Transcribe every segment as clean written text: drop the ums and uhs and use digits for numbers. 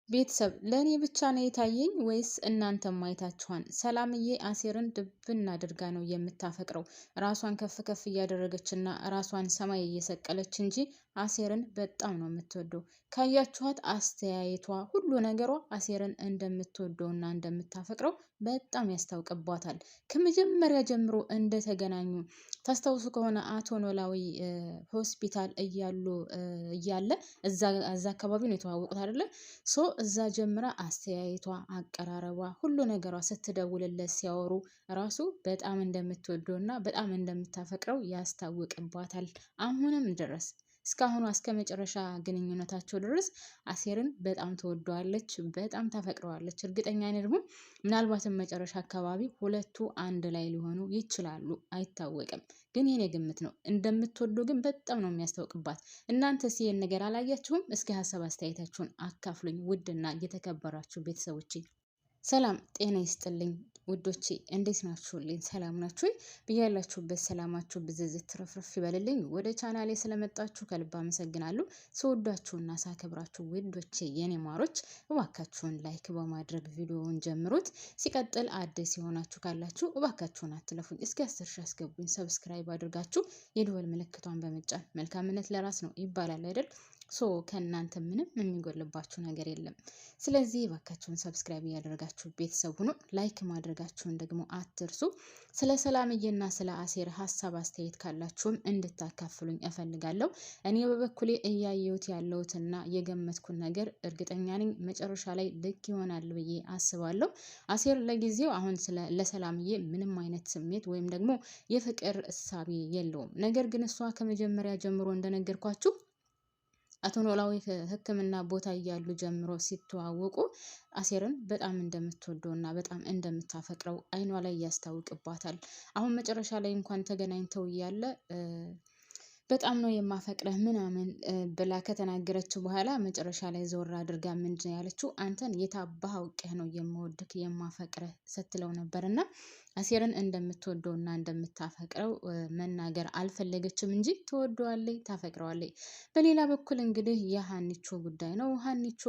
ቤተሰብ ለኔ ብቻ ነው የታየኝ ወይስ እናንተም አይታችኋል? ሰላምዬ አሴርን ድብን አድርጋ ነው የምታፈቅረው። ራሷን ከፍ ከፍ እያደረገችና ራሷን ሰማይ እየሰቀለች እንጂ አሴርን በጣም ነው የምትወደው። ካያችኋት አስተያየቷ፣ ሁሉ ነገሯ አሴርን እንደምትወደውና እንደምታፈቅረው በጣም ያስታውቅባታል። ከመጀመሪያ ጀምሮ እንደተገናኙ ታስታውሱ ከሆነ አቶ ኖላዊ ሆስፒታል እያለ እዛ አካባቢ ነው የተዋወቁት አይደለ? እዛ ጀምራ አስተያየቷ፣ አቀራረቧ፣ ሁሉ ነገሯ ስትደውልለት ሲያወሩ ራሱ በጣም እንደምትወደውና በጣም እንደምታፈቅረው ያስታውቅባታል። አሁንም ድረስ እስካሁኑ እስከ መጨረሻ ግንኙነታቸው ድረስ አሴርን በጣም ትወደዋለች፣ በጣም ታፈቅረዋለች። እርግጠኛ ነኝ ደግሞ ምናልባትም መጨረሻ አካባቢ ሁለቱ አንድ ላይ ሊሆኑ ይችላሉ፣ አይታወቅም። ግን የኔ ግምት ነው። እንደምትወደው ግን በጣም ነው የሚያስታውቅባት። እናንተስ ይሄን ነገር አላያችሁም? እስኪ ሀሳብ አስተያየታችሁን አካፍሉኝ ውድና እየተከበራችሁ ቤተሰቦቼ። ሰላም ጤና ይስጥልኝ ውዶቼ፣ እንዴት ናችሁልኝ? ሰላም ናችሁ? ብያላችሁበት ሰላማችሁ ብዝዝት ትረፍረፍ ይበልልኝ። ወደ ቻናሌ ስለመጣችሁ ከልብ አመሰግናለሁ። ስወዳችሁና ሳከብራችሁ ውዶቼ የኔ ማሮች፣ እባካችሁን ላይክ በማድረግ ቪዲዮውን ጀምሩት። ሲቀጥል አዲስ የሆናችሁ ካላችሁ እባካችሁን አትለፉኝ። እስኪ 10 ሺህ አስገቡኝ። ሰብስክራይብ አድርጋችሁ የደወል ምልክቷን በመጫን መልካምነት ለራስ ነው ይባላል አይደል? ከእናንተ ምንም የሚጎልባችሁ ነገር የለም። ስለዚህ እባካችሁን ሰብስክራይብ እያደረጋችሁ ቤተሰብ ሁኑ። ላይክ ማድረጋችሁን ደግሞ አትርሱ። ስለ ሰላምዬና ስለ አሴር ሀሳብ አስተያየት ካላችሁም እንድታካፍሉኝ እፈልጋለሁ። እኔ በበኩሌ እያየሁት ያለሁትና የገመትኩን ነገር እርግጠኛ ነኝ መጨረሻ ላይ ልክ ይሆናል ብዬ አስባለሁ። አሴር ለጊዜው አሁን ለሰላምዬ ምንም አይነት ስሜት ወይም ደግሞ የፍቅር እሳቤ የለውም። ነገር ግን እሷ ከመጀመሪያ ጀምሮ እንደነገርኳችሁ አቶ ኖላዊ ሕክምና ቦታ እያሉ ጀምሮ ሲተዋወቁ አሴርን በጣም እንደምትወደው እና በጣም እንደምታፈቅረው አይኗ ላይ ያስታውቅባታል። አሁን መጨረሻ ላይ እንኳን ተገናኝተው እያለ በጣም ነው የማፈቅረህ ምናምን ብላ ከተናገረችው በኋላ መጨረሻ ላይ ዞር አድርጋ ምንድን ያለችው አንተን የታባህ አውቄህ ነው የምወድክ የማፈቅረህ ስትለው ነበር። እና አሴርን እንደምትወደው እና እንደምታፈቅረው መናገር አልፈለገችም እንጂ ትወደዋለች፣ ታፈቅረዋለች። በሌላ በኩል እንግዲህ የሀኒቾ ጉዳይ ነው። ሀኒቾ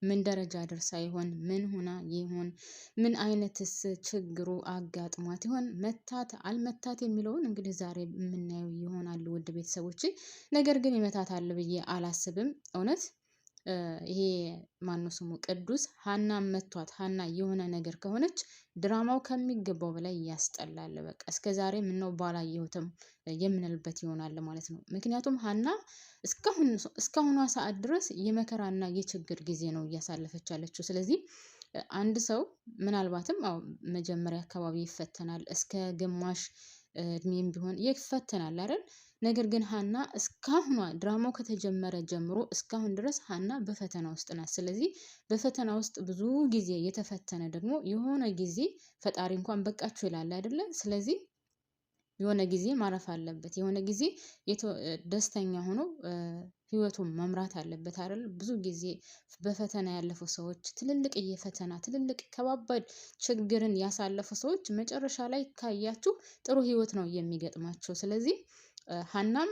ምን ደረጃ ደርሳ ይሆን? ምን ሆና ይሆን? ምን አይነትስ ችግሩ አጋጥሟት ይሆን? መታት አልመታት የሚለውን እንግዲህ ዛሬ የምናየው ይሆናል ውድ ቤተሰቦች። ነገር ግን ይመታታል ብዬ አላስብም እውነት። ይሄ ማነው ስሙ ቅዱስ ሀና መቷት። ሀና የሆነ ነገር ከሆነች ድራማው ከሚገባው በላይ ያስጠላል። በቃ እስከ ዛሬ ምነው ባላየሁትም የምንልበት ይሆናል ማለት ነው። ምክንያቱም ሀና እስካሁኗ ሰዓት ድረስ የመከራና የችግር ጊዜ ነው እያሳለፈች ያለችው። ስለዚህ አንድ ሰው ምናልባትም መጀመሪያ አካባቢ ይፈተናል፣ እስከ ግማሽ እድሜም ቢሆን ይፈተናል አይደል? ነገር ግን ሀና እስካሁኗ ድራማው ከተጀመረ ጀምሮ እስካሁን ድረስ ሀና በፈተና ውስጥ ናት። ስለዚህ በፈተና ውስጥ ብዙ ጊዜ የተፈተነ ደግሞ የሆነ ጊዜ ፈጣሪ እንኳን በቃችሁ ይላል አይደለ? ስለዚህ የሆነ ጊዜ ማረፍ አለበት። የሆነ ጊዜ ደስተኛ ሆኖ ህይወቱን መምራት አለበት አይደል? ብዙ ጊዜ በፈተና ያለፉ ሰዎች ትልልቅ ከባባድ ችግርን ያሳለፉ ሰዎች መጨረሻ ላይ ካያችሁ ጥሩ ህይወት ነው የሚገጥማቸው። ስለዚህ ሀናም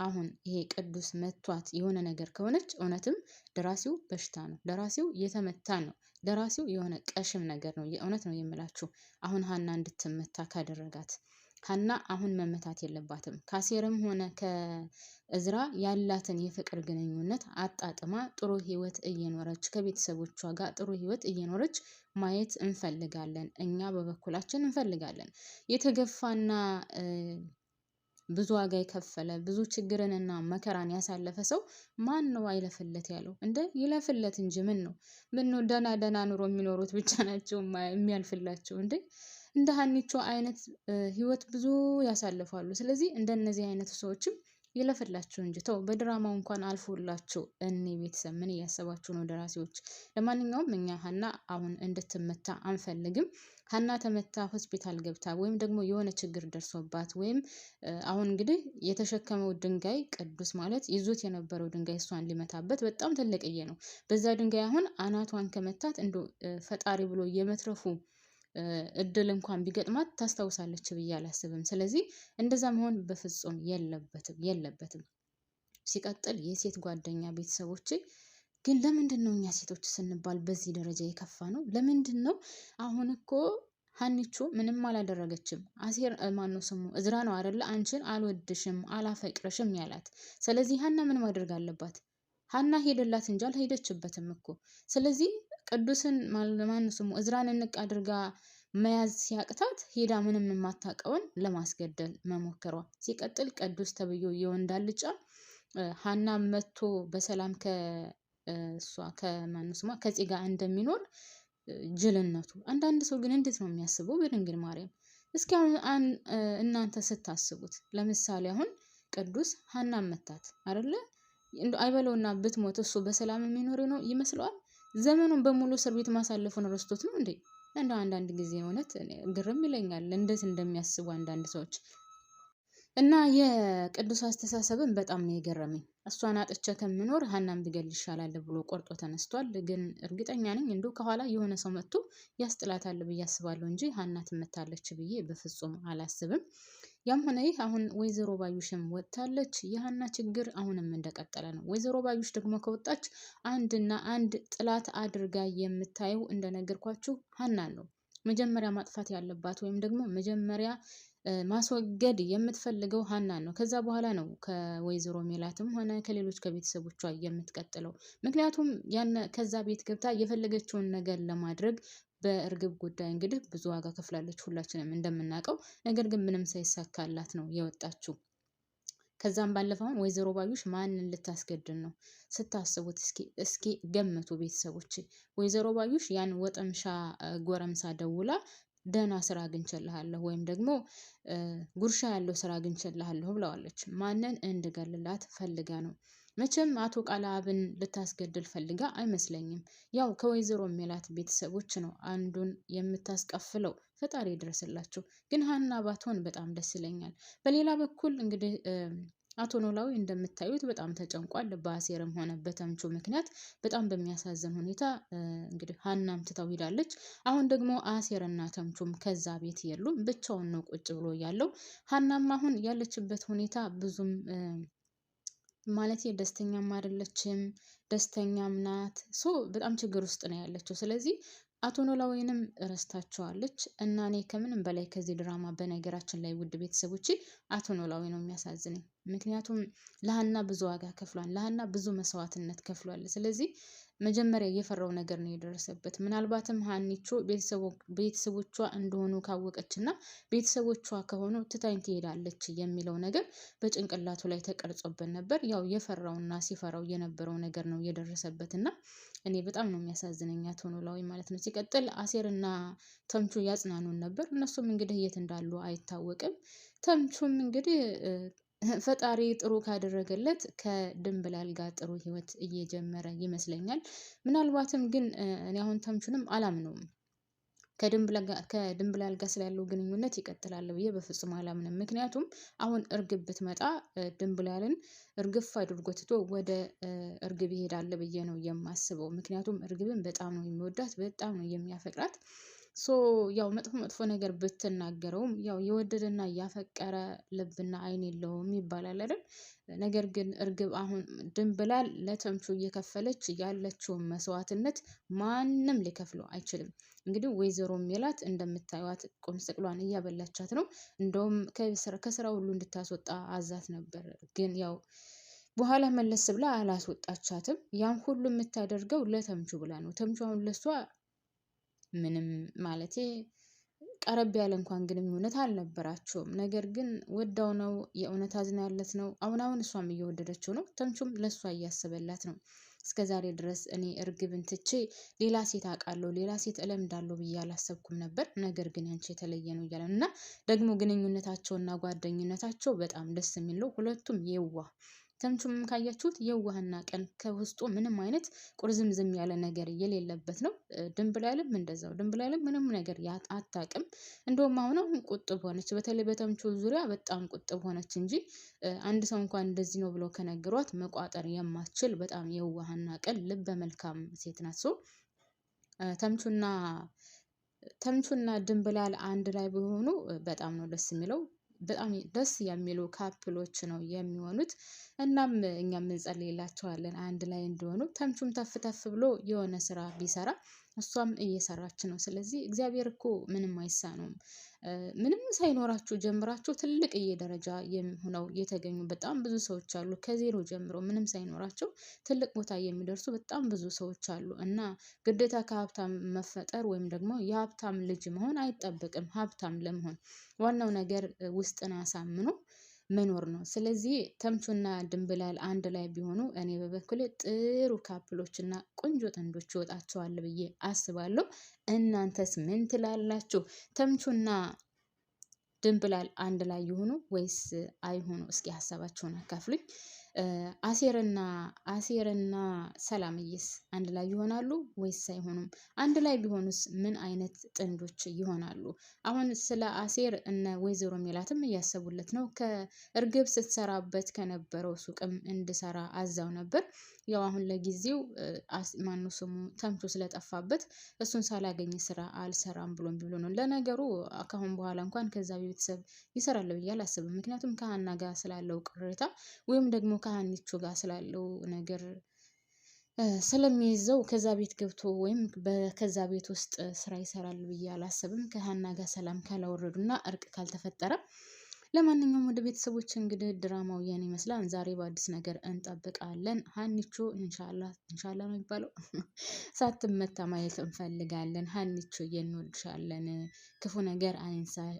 አሁን ይሄ ቅዱስ መቷት የሆነ ነገር ከሆነች እውነትም ደራሲው በሽታ ነው፣ ደራሲው የተመታ ነው፣ ደራሲው የሆነ ቀሽም ነገር ነው። የእውነት ነው የምላችሁ። አሁን ሀና እንድትመታ ካደረጋት ሀና አሁን መመታት የለባትም። ከአሴርም ሆነ ከእዝራ ያላትን የፍቅር ግንኙነት አጣጥማ ጥሩ ህይወት እየኖረች ከቤተሰቦቿ ጋር ጥሩ ህይወት እየኖረች ማየት እንፈልጋለን። እኛ በበኩላችን እንፈልጋለን። የተገፋና ብዙ ዋጋ የከፈለ ብዙ ችግርንና መከራን ያሳለፈ ሰው ማን ነው አይለፍለት ያለው? ይለፍለት እንጂ ምን ነው ደና ኑሮ የሚኖሩት ብቻ ናቸው የሚያልፍላቸው እንዴ? እንደ ሀኒቾ አይነት ህይወት ብዙ ያሳልፋሉ። ስለዚህ እንደነዚህ አይነት ሰዎችም ይለፍላችሁ እንጂ ተው። በድራማው እንኳን አልፎላቸው እኔ ቤተሰብ ምን እያሰባችሁ ነው ደራሲዎች? ለማንኛውም እኛ ሀና አሁን እንድትመታ አንፈልግም። ሀና ተመታ ሆስፒታል ገብታ ወይም ደግሞ የሆነ ችግር ደርሶባት ወይም አሁን እንግዲህ የተሸከመው ድንጋይ ቅዱስ ማለት ይዞት የነበረው ድንጋይ እሷን ሊመታበት በጣም ትልቅዬ ነው። በዛ ድንጋይ አሁን አናቷን ከመታት ፈጣሪ ብሎ የመትረፉ እድል እንኳን ቢገጥማት ታስታውሳለች ብዬ አላስብም። ስለዚህ እንደዛ መሆን በፍጹም የለበትም። ሲቀጥል የሴት ጓደኛ ቤተሰቦች ግን ለምንድን ነው እኛ ሴቶች ስንባል በዚህ ደረጃ የከፋ ነው? ለምንድን ነው? አሁን እኮ ሀኒቾ ምንም አላደረገችም። አሴር ማነው ስሙ እዝራ ነው አይደለ? አንቺን አልወድሽም አላፈቅርሽም ያላት። ስለዚህ ሀና ምን ማድረግ አለባት? ሀና ሄደላት እንጂ አልሄደችበትም እኮ። ስለዚህ ቅዱስን ማነው ስሙ እዝራን እንቅ አድርጋ መያዝ ሲያቅታት ሄዳ ምንም የማታውቀውን ለማስገደል መሞከሯ። ሲቀጥል ቅዱስ ተብዮ የወንድ አልጫ ሀና መጥቶ በሰላም ከእሷ ከማነው ስሟ ከጽጌ ጋር እንደሚኖር ጅልነቱ። አንዳንድ ሰው ግን እንዴት ነው የሚያስበው? በድንግል ማርያም እስኪ አሁን እናንተ ስታስቡት፣ ለምሳሌ አሁን ቅዱስ ሀና መታት አይደለ? አይበለውና ብትሞት እሱ በሰላም የሚኖር ነው ይመስለዋል? ዘመኑን በሙሉ እስር ቤት ማሳለፉን ረስቶት ነው እንዴ? እንደ አንዳንድ ጊዜ እውነት ግርም ይለኛል እንዴት እንደሚያስቡ አንዳንድ ሰዎች። እና የቅዱስ አስተሳሰብን በጣም ነው የገረመኝ። እሷን አጥቼ ከምኖር ሀናን ብገል ይሻላል ብሎ ቆርጦ ተነስቷል። ግን እርግጠኛ ነኝ እንዲሁ ከኋላ የሆነ ሰው መጥቶ ያስጥላታል ብዬ አስባለሁ እንጂ ሀና ትመታለች ብዬ በፍጹም አላስብም። ያም ሆነ ይህ አሁን ወይዘሮ ባዩሽም ወጥታለች። የሀና ችግር አሁንም እንደቀጠለ ነው። ወይዘሮ ባዩሽ ደግሞ ከወጣች አንድና አንድ ጥላት አድርጋ የምታየው እንደነገርኳችሁ ሀናን ነው መጀመሪያ ማጥፋት ያለባት፣ ወይም ደግሞ መጀመሪያ ማስወገድ የምትፈልገው ሀናን ነው። ከዛ በኋላ ነው ከወይዘሮ ሜላትም ሆነ ከሌሎች ከቤተሰቦቿ የምትቀጥለው። ምክንያቱም ከዛ ቤት ገብታ የፈለገችውን ነገር ለማድረግ በእርግብ ጉዳይ እንግዲህ ብዙ ዋጋ ከፍላለች ሁላችንም እንደምናውቀው። ነገር ግን ምንም ሳይሳካላት ነው የወጣችው። ከዛም ባለፈው አሁን ወይዘሮ ባዩሽ ማንን ልታስገድል ነው ስታስቡት? እስኪ ገምቱ ቤተሰቦች። ወይዘሮ ባዩሽ ያን ወጠምሻ ጎረምሳ ደውላ ደህና ስራ አግኝቼልሃለሁ ወይም ደግሞ ጉርሻ ያለው ስራ አግኝቼልሃለሁ ብለዋለች። ማንን እንድገልላት ፈልጋ ነው? መቼም አቶ ቃለአብን ልታስገድል ፈልጋ አይመስለኝም። ያው ከወይዘሮ ሜላት ቤተሰቦች ነው አንዱን የምታስቀፍለው። ፈጣሪ ይድረስላቸው። ግን ሀና ባትሆን በጣም ደስ ይለኛል። በሌላ በኩል እንግዲህ አቶ ኖላዊ እንደምታዩት በጣም ተጨንቋል። በአሴርም ሆነ በተምቹ ምክንያት በጣም በሚያሳዝን ሁኔታ እንግዲህ ሀናም ትታው ሄዳለች። አሁን ደግሞ አሴርና ተምቹም ከዛ ቤት የሉም። ብቻውን ነው ቁጭ ብሎ ያለው። ሀናም አሁን ያለችበት ሁኔታ ብዙም ማለት ደስተኛም አይደለችም፣ ደስተኛም ናት። በጣም ችግር ውስጥ ነው ያለችው። ስለዚህ አቶ ኖላዊንም ረስታቸዋለች። እና እኔ ከምንም በላይ ከዚህ ድራማ በነገራችን ላይ ውድ ቤተሰቦቼ አቶ ኖላዊ ነው የሚያሳዝነኝ። ምክንያቱም ለሀና ብዙ ዋጋ ከፍሏል፣ ለሀና ብዙ መስዋዕትነት ከፍሏል። ስለዚህ መጀመሪያ የፈራው ነገር ነው የደረሰበት። ምናልባትም ሀኒቾ ቤተሰቦቿ እንደሆኑ ካወቀች እና ቤተሰቦቿ ከሆኑ ትታኝ ትሄዳለች የሚለው ነገር በጭንቅላቱ ላይ ተቀርጾበት ነበር። ያው የፈራውና ሲፈራው የነበረው ነገር ነው የደረሰበት እና እኔ በጣም ነው የሚያሳዝነኝ አቶ ኖላዊ ማለት ነው። ሲቀጥል አሴርና ተምቹ ያጽናኑን ነበር። እነሱም እንግዲህ የት እንዳሉ አይታወቅም። ተምቹም እንግዲህ ፈጣሪ ጥሩ ካደረገለት ከድንብላል ጋር ጥሩ ህይወት እየጀመረ ይመስለኛል። ምናልባትም ግን እኔ አሁን ተምቹንም አላምነውም። ከድንብላል ጋር ስላለው ግንኙነት ይቀጥላል ብዬ በፍጹም አላምንም። ምክንያቱም አሁን እርግብ ብትመጣ ድንብላልን እርግፍ አድርጎ ትቶ ወደ እርግብ ይሄዳል ብዬ ነው የማስበው። ምክንያቱም እርግብን በጣም ነው የሚወዳት፣ በጣም ነው የሚያፈቅራት። ያው መጥፎ መጥፎ ነገር ብትናገረውም ያው የወደደና ያፈቀረ ልብና አይን የለውም ይባላል አይደል? ነገር ግን እርግብ አሁን ድንብላል ለተምቹ እየከፈለች ያለችውን መስዋዕትነት ማንም ሊከፍለው አይችልም። እንግዲህ ወይዘሮ ሜላት እንደምታዩት ቁም ስቅሏን እያበላቻት ነው። እንደውም ከስራ ሁሉ እንድታስወጣ አዛት ነበር። ግን ያው በኋላ መለስ ብላ አላስወጣቻትም። ያን ሁሉ የምታደርገው ለተምቹ ብላ ነው። ተምቹ አሁን ለሷ ምንም ማለቴ ቀረብ ያለ እንኳን ግንኙነት አልነበራቸውም። ነገር ግን ወዳው ነው የእውነት አዝናለት ነው። አሁን እሷም እየወደደችው ነው። ተምቹም ለእሷ እያሰበላት ነው። እስከ ዛሬ ድረስ እኔ እርግብን ትቼ ሌላ ሴት አውቃለሁ፣ ሌላ ሴት እለምዳለሁ ብዬ አላሰብኩም ነበር። ነገር ግን ያንቺ የተለየ ነው እያለ እና ደግሞ ግንኙነታቸውና ጓደኝነታቸው በጣም ደስ የሚል ነው። ሁለቱም የዋህ ተምቹም ካያችሁት የዋህና ቀን ከውስጡ ምንም አይነት ቁርዝምዝም ያለ ነገር የሌለበት ነው። ድንብላልም እንደዛው። ድንብላልም ምንም ነገር አታውቅም። እንደውም አሁን ቁጥብ ሆነች። በተለይ በተምቹ ዙሪያ በጣም ቁጥብ ሆነች እንጂ አንድ ሰው እንኳን እንደዚህ ነው ብሎ ከነገሯት መቋጠር የማትችል በጣም የዋህና ቀን ልበ መልካም ሴት ናት። ተምቹና ድንብላል አንድ ላይ ቢሆኑ በጣም ነው ደስ የሚለው። በጣም ደስ የሚሉ ካፕሎች ነው የሚሆኑት። እናም እኛም እንጸልይላቸዋለን አንድ ላይ እንዲሆኑ። ተምቹም ተፍ ተፍ ብሎ የሆነ ስራ ቢሰራ እሷም እየሰራች ነው። ስለዚህ እግዚአብሔር እኮ ምንም አይሳነውም። ምንም ሳይኖራችሁ ጀምራችሁ ትልቅዬ ደረጃ ሆነው የተገኙ በጣም ብዙ ሰዎች አሉ። ከዜሮ ጀምሮ ምንም ሳይኖራቸው ትልቅ ቦታ የሚደርሱ በጣም ብዙ ሰዎች አሉ። እና ግዴታ ከሀብታም መፈጠር ወይም ደግሞ የሀብታም ልጅ መሆን አይጠበቅም ሀብታም ለመሆን። ዋናው ነገር ውስጥን አሳምኖ መኖር ነው። ስለዚህ ተምቹና ድንብላል አንድ ላይ ቢሆኑ እኔ በበኩሌ ጥሩ ካፕሎች እና ቆንጆ ጥንዶች ይወጣቸዋል ብዬ አስባለሁ። እናንተስ ምን ትላላችሁ? ተምቹና ድንብላል አንድ ላይ ይሆኑ ወይስ አይሆኑ? እስኪ ሀሳባችሁን አካፍሉኝ። አሴርና ሰላምዬስ አንድ ላይ ይሆናሉ ወይስ አይሆኑም? አንድ ላይ ቢሆኑስ ምን አይነት ጥንዶች ይሆናሉ? አሁን ስለ አሴር እነ ወይዘሮ ሜላትም እያሰቡለት ነው። ከእርግብ ስትሰራበት ከነበረው ሱቅም እንድሰራ አዛው ነበር። ያው አሁን ለጊዜው ማኑ ስሙ ተምቹ ስለጠፋበት እሱን ሳላገኝ ስራ አልሰራም ብሎ ነው። ለነገሩ ካሁን በኋላ እንኳን ከዛ ቤተሰብ ይሰራል ብዬ አላስብም። ምክንያቱም ከሀና ጋር ስላለው ቅሬታ ወይም ደግሞ ከሀኒቾ ጋር ስላለው ነገር ስለሚይዘው ከዛ ቤት ገብቶ ወይም ከዛ ቤት ውስጥ ስራ ይሰራል ብዬ አላስብም። ከሀና ጋር ሰላም ካላወረዱና እርቅ ካልተፈጠረ። ለማንኛውም ወደ ቤተሰቦች እንግዲህ ድራማው ያን ይመስላል። ዛሬ በአዲስ ነገር እንጠብቃለን። ሀኒቾ ኢንሻአላህ ነው የሚባለው ሳትመታ ማየት እንፈልጋለን። ሀኒቾ እንወድሻለን፣ ክፉ ነገር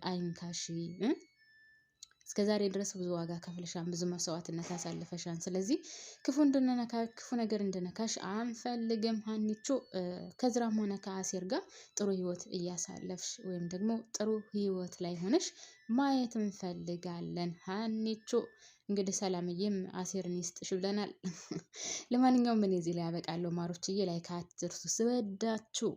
አይንካሽ። እስከ ዛሬ ድረስ ብዙ ዋጋ ከፍለሻን፣ ብዙ መስዋዕትነት አሳልፈሻን። ስለዚህ ክፉ ነገር እንድነካሽ አንፈልግም ሀኒቾ። ከዝራም ሆነ ከአሴር ጋር ጥሩ ህይወት እያሳለፍሽ ወይም ደግሞ ጥሩ ህይወት ላይ ሆነሽ ማየት እንፈልጋለን ሀኒቾ። እንግዲህ ሰላምዬም አሴርን ይስጥሽ ብለናል። ለማንኛውም እኔ እዚህ ላይ ያበቃለሁ ማሮችዬ። ላይክ አትርሱ፣ ስወዳችሁ